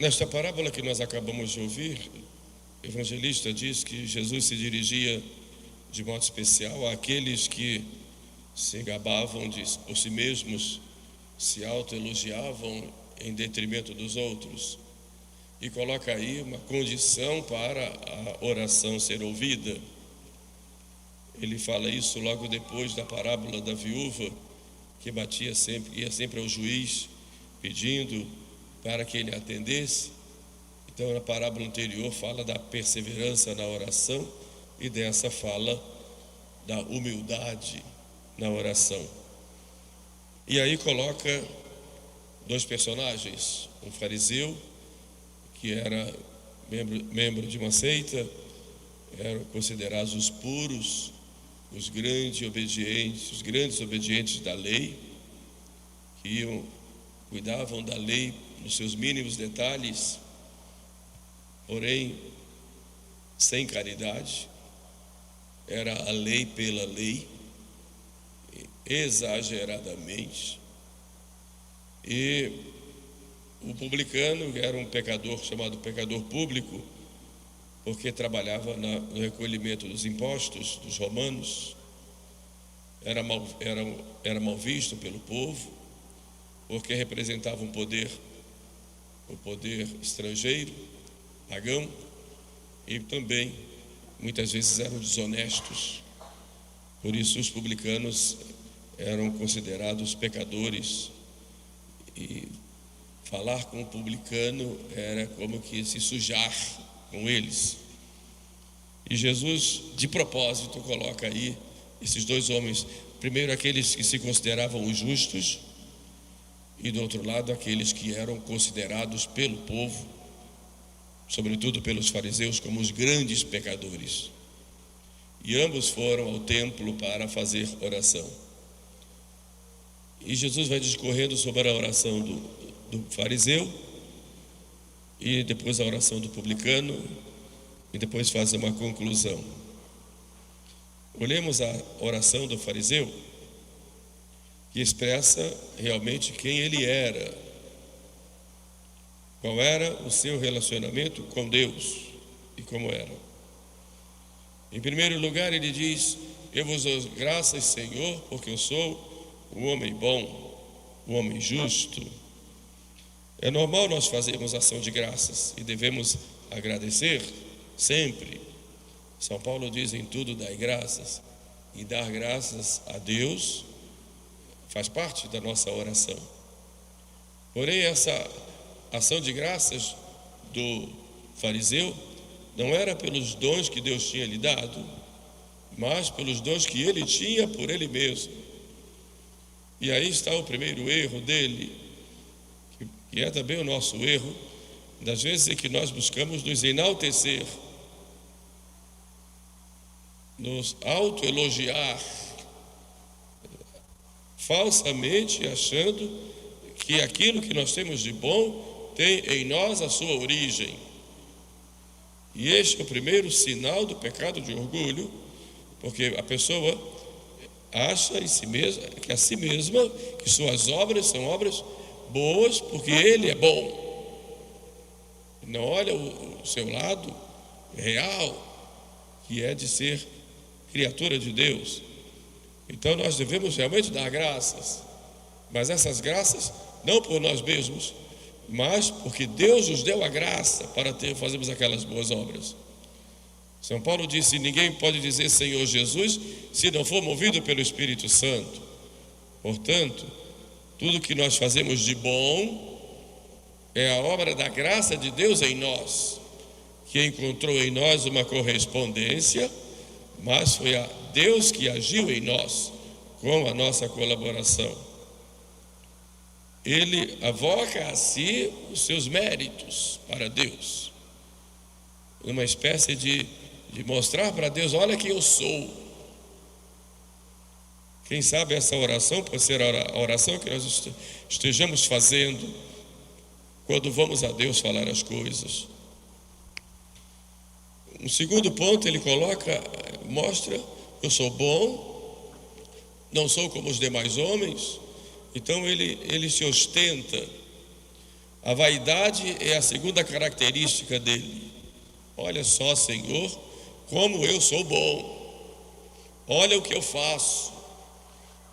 Nesta parábola que nós acabamos de ouvir, o evangelista diz que Jesus se dirigia de modo especial àqueles que se gabavam por si mesmos, se autoelogiavam em detrimento dos outros, e coloca aí uma condição para a oração ser ouvida. Ele fala isso logo depois da parábola da viúva, que ia sempre ao juiz pedindo para que ele atendesse. Então, na parábola anterior fala da perseverança na oração, e dessa fala da humildade na oração. E aí coloca dois personagens: um fariseu, que era membro de uma seita, eram considerados os puros, os grandes obedientes da lei, que cuidavam da lei nos seus mínimos detalhes, porém sem caridade. Era a lei pela lei, exageradamente. E o publicano era um pecador, chamado pecador público, porque trabalhava no recolhimento dos impostos dos romanos. Era mal visto pelo povo, porque representava o poder estrangeiro, pagão, e também muitas vezes eram desonestos. Por isso os publicanos eram considerados pecadores, e falar com o publicano era como que se sujar com eles. E Jesus, de propósito, coloca aí esses dois homens: primeiro aqueles que se consideravam os justos, e do outro lado aqueles que eram considerados pelo povo, sobretudo pelos fariseus, como os grandes pecadores. E ambos foram ao templo para fazer oração. E Jesus vai discorrendo sobre a oração do fariseu, e depois a oração do publicano, e depois faz uma conclusão. Olhemos a oração do fariseu, que expressa realmente quem ele era, qual era o seu relacionamento com Deus e como era. Em primeiro lugar, ele diz: eu vos dou graças, Senhor, porque eu sou um homem bom, um homem justo. É normal nós fazermos ação de graças e devemos agradecer sempre. São Paulo diz: em tudo dai graças, e dar graças a Deus faz parte da nossa oração. Porém, essa ação de graças do fariseu não era pelos dons que Deus tinha lhe dado, mas pelos dons que ele tinha por ele mesmo. E aí está o primeiro erro dele, que é também o nosso erro, das vezes em que nós buscamos nos enaltecer, nos autoelogiar, falsamente achando que aquilo que nós temos de bom tem em nós a sua origem. E este é o primeiro sinal do pecado de orgulho, porque a pessoa acha em si mesma, que suas obras são obras boas porque ele é bom. Não olha o seu lado real, que é de ser criatura de Deus. Então nós devemos realmente dar graças, mas essas graças não por nós mesmos, mas porque Deus nos deu a graça para fazermos aquelas boas obras. São Paulo disse: ninguém pode dizer Senhor Jesus se não for movido pelo Espírito Santo. Portanto, tudo que nós fazemos de bom é a obra da graça de Deus em nós, que encontrou em nós uma correspondência, mas foi a Deus que agiu em nós com a nossa colaboração. Ele avoca a si os seus méritos para Deus, uma espécie de mostrar para Deus: olha quem eu sou. Quem sabe essa oração pode ser a oração que nós estejamos fazendo quando vamos a Deus falar as coisas. Um segundo ponto, ele mostra: eu sou bom, não sou como os demais homens. Então ele se ostenta A vaidade é a segunda característica dele. Olha só, Senhor, como eu sou bom. Olha o que eu faço.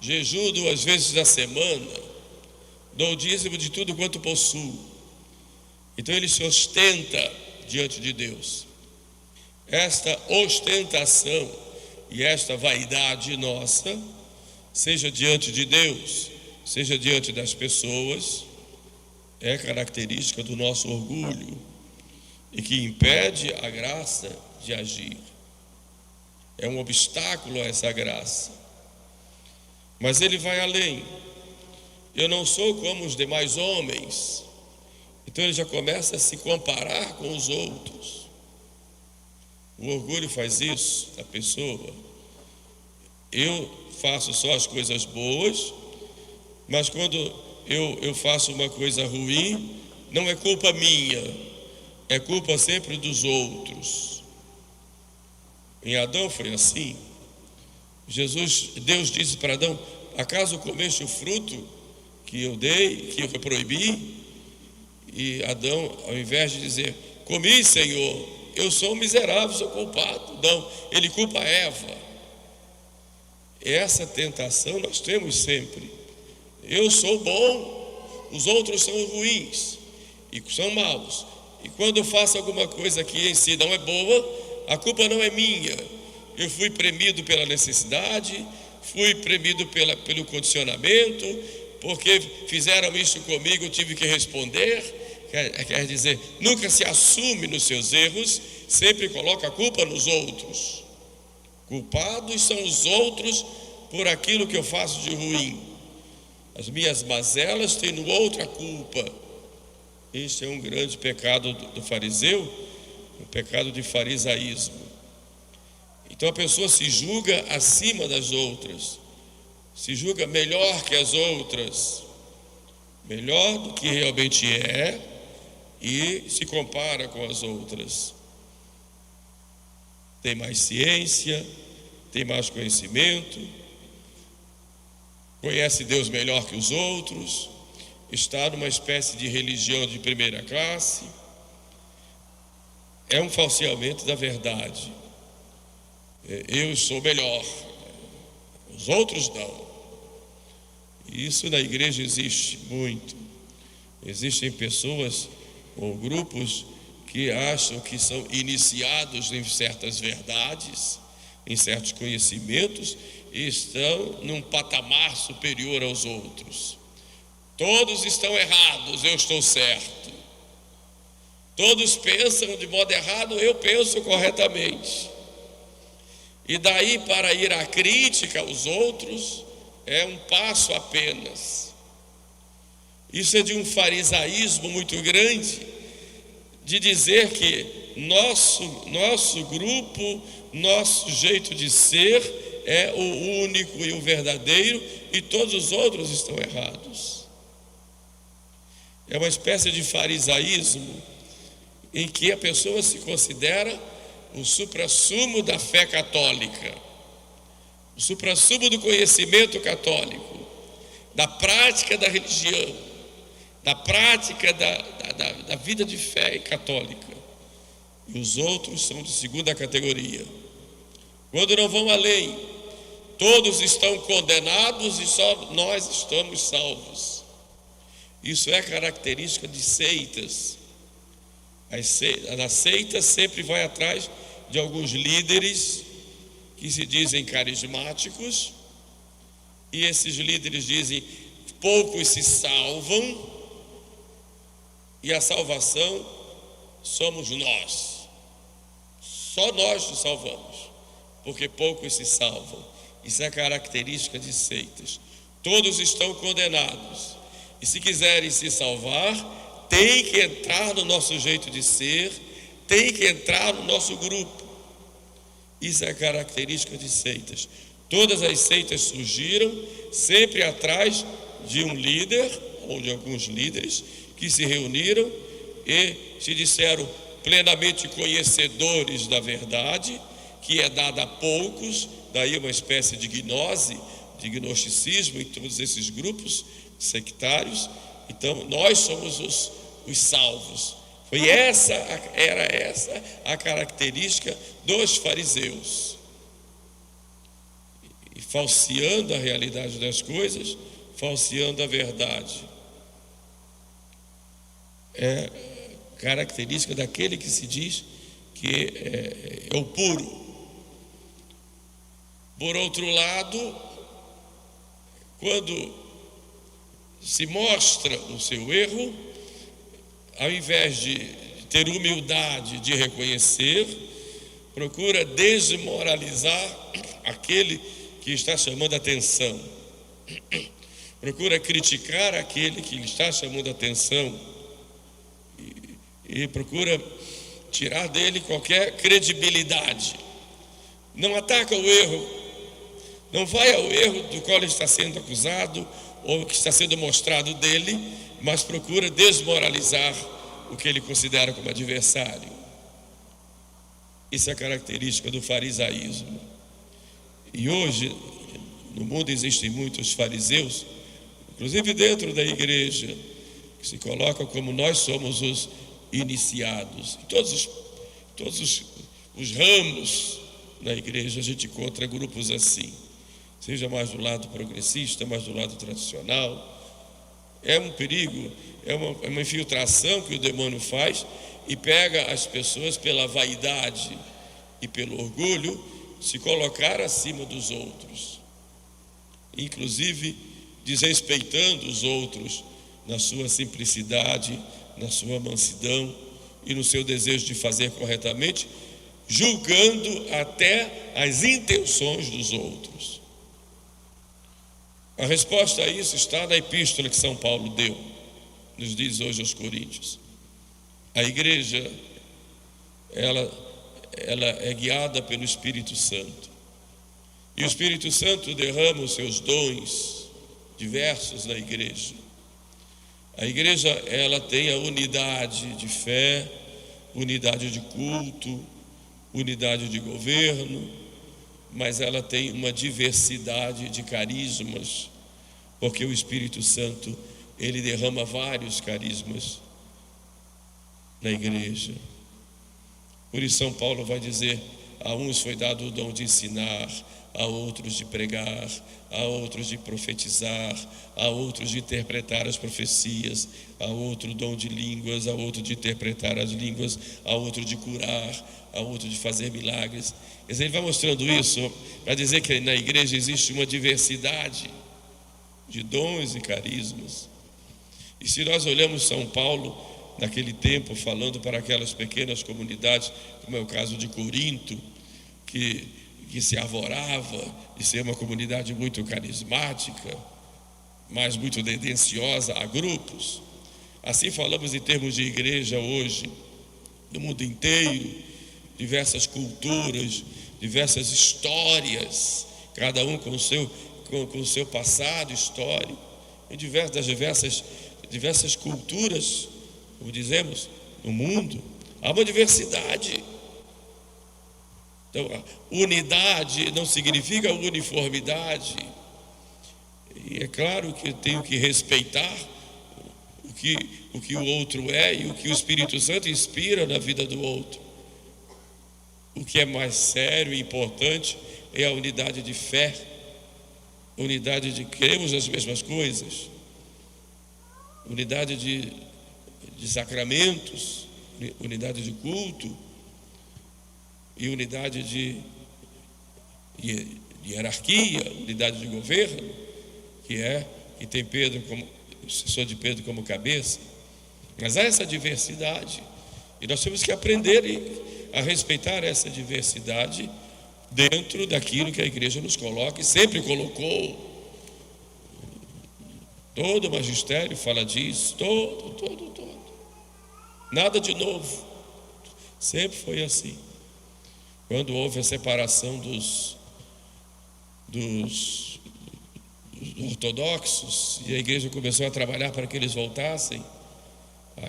Jejuo 2 vezes na semana. Dou o dízimo de tudo quanto possuo. Então ele se ostenta diante de Deus. Esta ostentação e esta vaidade nossa, seja diante de Deus, seja diante das pessoas, é característica do nosso orgulho e que impede a graça de agir. É um obstáculo a essa graça. Mas ele vai além. Eu não sou como os demais homens. Então ele já começa a se comparar com os outros. O orgulho faz isso da pessoa. Eu faço só as coisas boas, mas quando eu faço uma coisa ruim, não é culpa minha, é culpa sempre dos outros. Em Adão foi assim. Deus disse para Adão: acaso comeste o fruto que eu dei, que eu proibi? E Adão, ao invés de dizer, comi, Senhor, eu sou um miserável, sou culpado. Não, ele culpa Eva. Essa tentação nós temos sempre. Eu sou bom, os outros são ruins e são maus. E quando eu faço alguma coisa que em si não é boa, a culpa não é minha. Eu fui premido pela necessidade, fui premido pelo condicionamento, porque fizeram isso comigo, eu tive que responder. Quer dizer, nunca se assume nos seus erros, sempre coloca a culpa nos outros. Culpados são os outros por aquilo que eu faço de ruim. As minhas mazelas têm no outro a culpa. Este é um grande pecado do fariseu, um pecado de farisaísmo. Então a pessoa se julga acima das outras, se julga melhor que as outras, melhor do que realmente é, e se compara com as outras. Tem mais ciência, tem mais conhecimento, conhece Deus melhor que os outros, está numa espécie de religião de primeira classe. É um falseamento da verdade. Eu sou melhor, os outros não. Isso na igreja existe muito. Existem pessoas ou grupos que acham que são iniciados em certas verdades, em certos conhecimentos, e estão num patamar superior aos outros. Todos estão errados, eu estou certo. Todos pensam de modo errado, eu penso corretamente. E daí para ir à crítica aos outros é um passo apenas. Isso é de um farisaísmo muito grande, de dizer que nosso grupo, nosso jeito de ser é o único e o verdadeiro e todos os outros estão errados. É uma espécie de farisaísmo em que a pessoa se considera o suprassumo da fé católica, o suprassumo do conhecimento católico, da prática da religião, da prática da vida de fé católica. E os outros são de segunda categoria. Quando não vão além, todos estão condenados e só nós estamos salvos. Isso é característica de seitas. Na seita sempre vai atrás de alguns líderes que se dizem carismáticos, e esses líderes dizem: poucos se salvam, e a salvação somos nós. Só nós nos salvamos, porque poucos se salvam. Isso é característica de seitas. Todos estão condenados, e se quiserem se salvar, tem que entrar no nosso jeito de ser, tem que entrar no nosso grupo. Isso é característica de seitas. Todas as seitas surgiram sempre atrás de um líder ou de alguns líderes que se reuniram e se disseram plenamente conhecedores da verdade, que é dada a poucos. Daí uma espécie de gnose, de gnosticismo em todos esses grupos sectários. Então nós somos os os salvos. Era essa a característica dos fariseus. E falseando a realidade das coisas, falseando a verdade. É característica daquele que se diz que é o puro. Por outro lado, quando se mostra o seu erro, ao invés de ter humildade de reconhecer, procura desmoralizar aquele que está chamando a atenção. Procura criticar aquele que está chamando a atenção e procura tirar dele qualquer credibilidade. Não ataca o erro, não vai ao erro do qual ele está sendo acusado ou que está sendo mostrado dele, mas procura desmoralizar o que ele considera como adversário. Isso é a característica do farisaísmo. E hoje, no mundo existem muitos fariseus, inclusive dentro da igreja, que se colocam como nós somos os iniciados. Em todos os ramos na igreja a gente encontra grupos assim, seja mais do lado progressista, mais do lado tradicional. É um perigo, é uma infiltração que o demônio faz e pega as pessoas pela vaidade e pelo orgulho, se colocar acima dos outros, inclusive desrespeitando os outros na sua simplicidade, na sua mansidão e no seu desejo de fazer corretamente, julgando até as intenções dos outros. A resposta a isso está na epístola que São Paulo deu, nos diz hoje aos Coríntios. A igreja, ela é guiada pelo Espírito Santo. E o Espírito Santo derrama os seus dons diversos na igreja. A igreja, ela tem a unidade de fé, unidade de culto, unidade de governo, mas ela tem uma diversidade de carismas, porque o Espírito Santo, ele derrama vários carismas na igreja. Por isso São Paulo vai dizer: a uns foi dado o dom de ensinar, a outros de pregar, a outros de profetizar, a outros de interpretar as profecias, a outro dom de línguas, a outro de interpretar as línguas, a outro de curar, a outro de fazer milagres. Ele vai mostrando isso para dizer que na igreja existe uma diversidade de dons e carismas. E se nós olhamos São Paulo naquele tempo, falando para aquelas pequenas comunidades, como é o caso de Corinto, que se arvorava de ser uma comunidade muito carismática, mas muito tendenciosa a grupos. Assim falamos em termos de igreja hoje, no mundo inteiro, diversas culturas, diversas histórias, cada um com o seu passado histórico, em diversas culturas, como dizemos, no mundo, há uma diversidade. Então, unidade não significa uniformidade. E é claro que eu tenho que respeitar o que o outro é e o que o Espírito Santo inspira na vida do outro. O que é mais sério e importante é a unidade de fé, unidade de cremos nas mesmas coisas, unidade de sacramentos, unidade de culto e unidade de hierarquia, unidade de governo, que tem Pedro como o sucessor de Pedro como cabeça. Mas há essa diversidade e nós temos que aprender a respeitar essa diversidade dentro daquilo que a igreja nos coloca e sempre colocou. Todo o magistério fala disso, todo. Nada de novo. Sempre foi assim. Quando houve a separação dos ortodoxos e a igreja começou a trabalhar para que eles voltassem,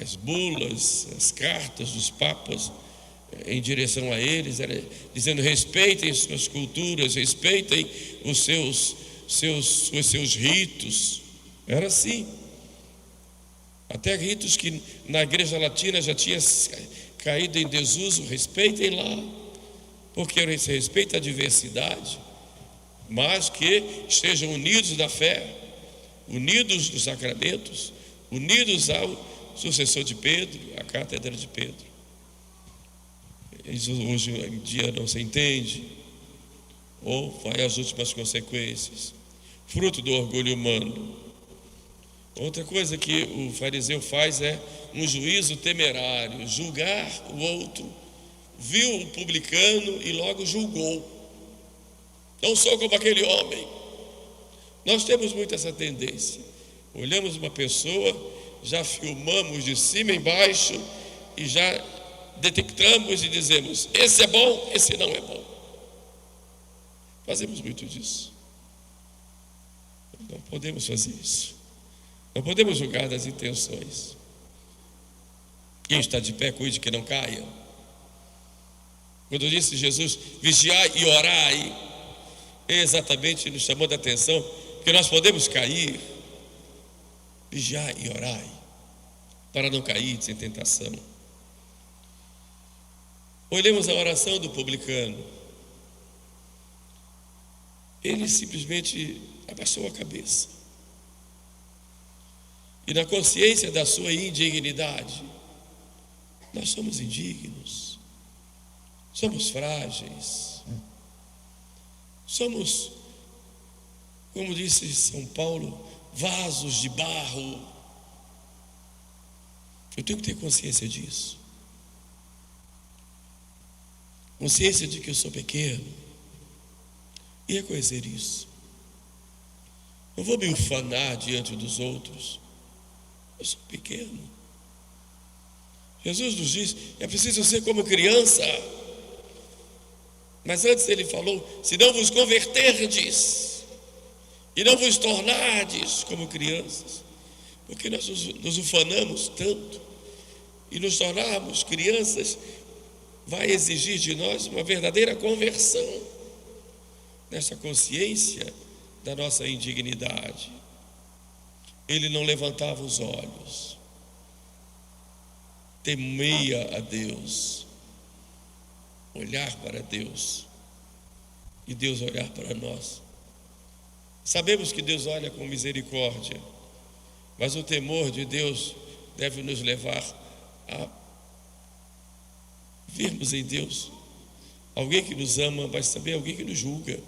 as bulas, as cartas dos papas em direção a eles, dizendo: respeitem suas culturas, respeitem os seus ritos. Era assim. Até ritos que na igreja latina já tinha caído em desuso, respeitem lá, porque se respeita a diversidade, mas que estejam unidos na fé, unidos nos sacramentos, unidos ao sucessor de Pedro, à cátedra de Pedro. Isso hoje em dia não se entende, ou vai às últimas consequências, fruto do orgulho humano. Outra coisa que o fariseu faz é um juízo temerário, julgar o outro. Viu o publicano e logo julgou. Não sou como aquele homem. Nós temos muito essa tendência. Olhamos uma pessoa, já filmamos de cima embaixo e já detectamos e dizemos: esse é bom, esse não é bom. Fazemos muito disso. Não podemos fazer isso. Não podemos julgar das intenções. Quem está de pé, cuide que não caia. Quando disse Jesus, vigiai e orai, exatamente nos chamou da atenção, porque nós podemos cair. Vigiai e orai, para não cair sem tentação. Olhemos a oração do publicano. Ele simplesmente abaixou a cabeça. E na consciência da sua indignidade, nós somos indignos, somos frágeis, somos, como disse São Paulo, vasos de barro. Eu tenho que ter consciência disso, consciência de que eu sou pequeno e reconhecer isso. Não vou me ufanar diante dos outros. Eu sou pequeno. Jesus nos diz, é preciso ser como criança. Mas antes ele falou, se não vos converterdes e não vos tornardes como crianças, porque nós nos ufanamos tanto, e nos tornarmos crianças vai exigir de nós uma verdadeira conversão nessa consciência da nossa indignidade. Ele não levantava os olhos, temia a Deus, olhar para Deus e Deus olhar para nós. Sabemos que Deus olha com misericórdia, mas o temor de Deus deve nos levar a vermos em Deus alguém que nos ama, mas também alguém que nos julga,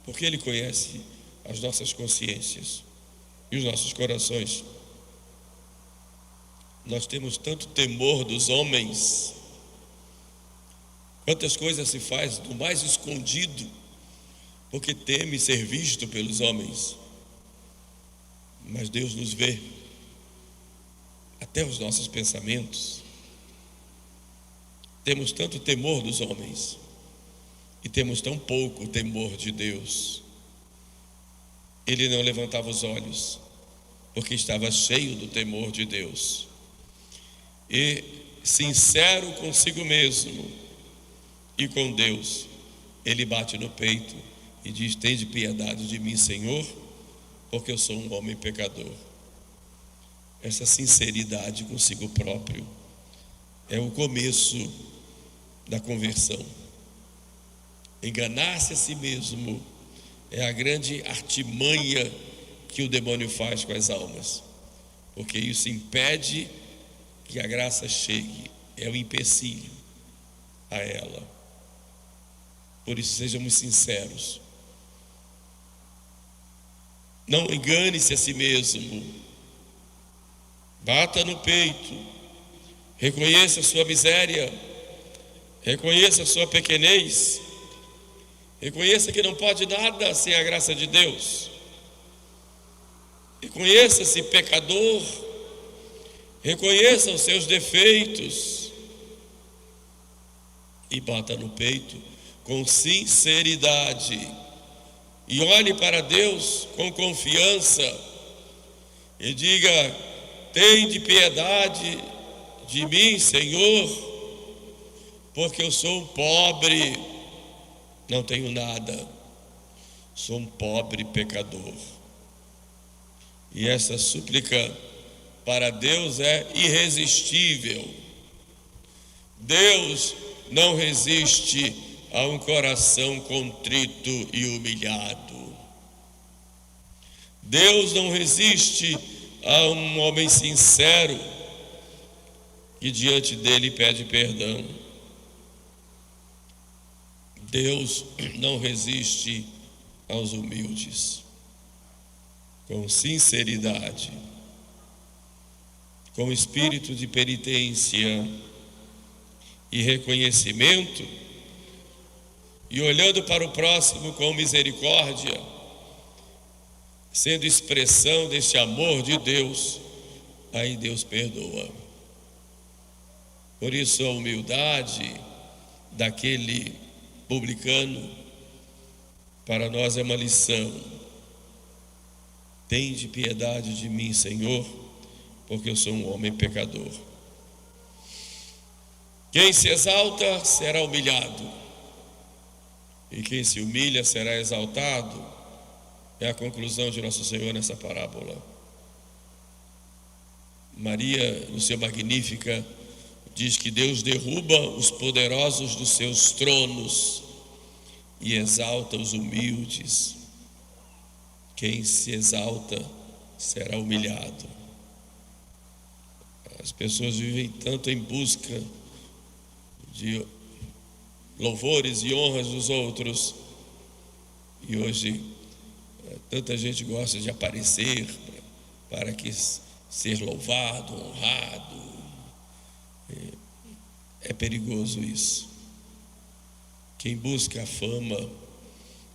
porque Ele conhece as nossas consciências e os nossos corações. Nós temos tanto temor dos homens, quantas coisas se faz do mais escondido, porque teme ser visto pelos homens. Mas Deus nos vê, até os nossos pensamentos. Temos tanto temor dos homens e temos tão pouco temor de Deus. Ele não levantava os olhos, porque estava cheio do temor de Deus. E sincero consigo mesmo e com Deus, ele bate no peito e diz: tende piedade de mim, Senhor, porque eu sou um homem pecador. Essa sinceridade consigo próprio é o começo da conversão. Enganar-se a si mesmo é a grande artimanha que o demônio faz com as almas, porque isso impede que a graça chegue, é o empecilho a ela. Por isso, sejamos sinceros. Não engane-se a si mesmo. Bata no peito. Reconheça a sua miséria. Reconheça a sua pequenez. Reconheça que não pode nada sem a graça de Deus. Reconheça-se pecador. Reconheça os seus defeitos. E bata no peito com sinceridade. E olhe para Deus com confiança. E diga: tende piedade de mim, Senhor, porque eu sou um pobre, não tenho nada, sou um pobre pecador. E essa súplica para Deus é irresistível. Deus não resiste a um coração contrito e humilhado. Deus não resiste a um homem sincero que diante dele pede perdão. Deus não resiste aos humildes. Com sinceridade, com espírito de penitência e reconhecimento, e olhando para o próximo com misericórdia, sendo expressão desse amor de Deus, aí Deus perdoa. Por isso a humildade daquele publicano para nós é uma lição. Tende piedade de mim, Senhor, porque eu sou um homem pecador. Quem se exalta será humilhado, e quem se humilha será exaltado. É a conclusão de Nosso Senhor nessa parábola. Maria, no seu Magnífica, diz que Deus derruba os poderosos dos seus tronos e exalta os humildes. Quem se exalta será humilhado. As pessoas vivem tanto em busca de louvores e honras dos outros, e hoje tanta gente gosta de aparecer para que ser louvado, honrado. É perigoso isso. Quem busca a fama,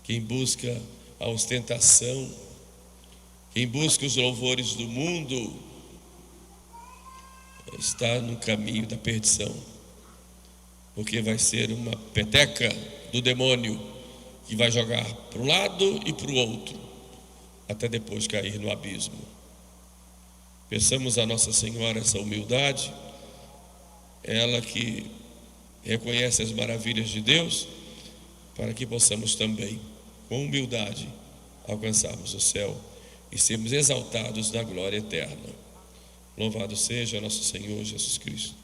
quem busca a ostentação, quem busca os louvores do mundo, está no caminho da perdição, porque vai ser uma peteca do demônio que vai jogar para um lado e para o outro, até depois cair no abismo. Peçamos a Nossa Senhora essa humildade, ela que reconhece as maravilhas de Deus, para que possamos também, com humildade, alcançarmos o céu e sermos exaltados na glória eterna. Louvado seja nosso Senhor Jesus Cristo.